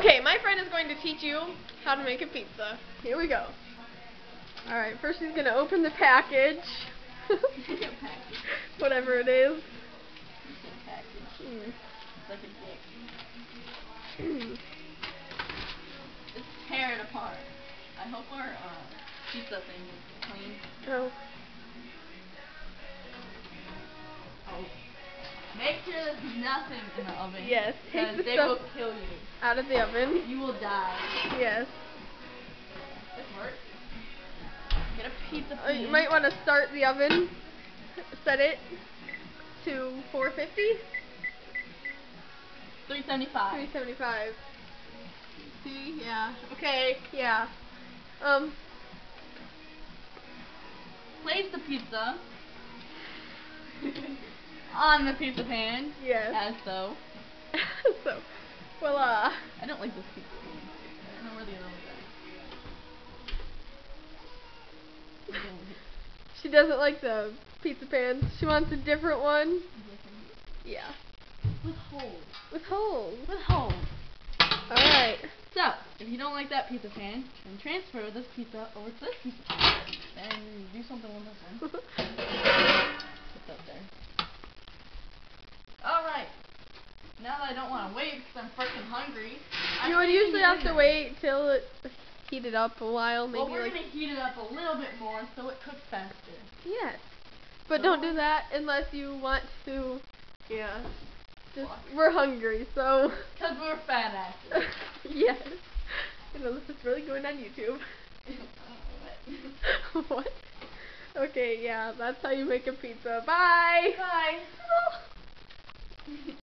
Okay, my friend is going to teach you how to make a pizza. Here we go. Alright, first he's going to open the package. Whatever it is. It's like a dick. Just tear it apart. I hope our pizza thing is clean. Oh. Make sure there's nothing in the oven. Yes, take the they stuff will kill you. out of the oven. You will die. Yes. This works. Get a pizza pan. You might want to start the oven. Set it to 450. 375. 375. See? Yeah. Okay. Yeah. Place the pizza on the pizza pan. Yes. As so. So, well, I don't like this pizza pan. I don't know where the other one's at. She doesn't like the pizza pans. She wants a different one. Yeah. With holes. With holes. With holes. Alright. So, if you don't like that pizza pan, then transfer this pizza over to this pizza pan. Then do something with this one. Put that there. Alright. Now that I don't want to wait because I'm freaking hungry. You would usually have to wait till it heated up a while. Maybe well, we're like going to heat it up a little bit more so it cooks faster. Yes. But don't do that unless you want to. Yeah. Just, we're hungry, so. Because we're fat asses. Yes. You know, this is really going on YouTube. What? Okay, yeah, that's how you make a pizza. Bye! Bye!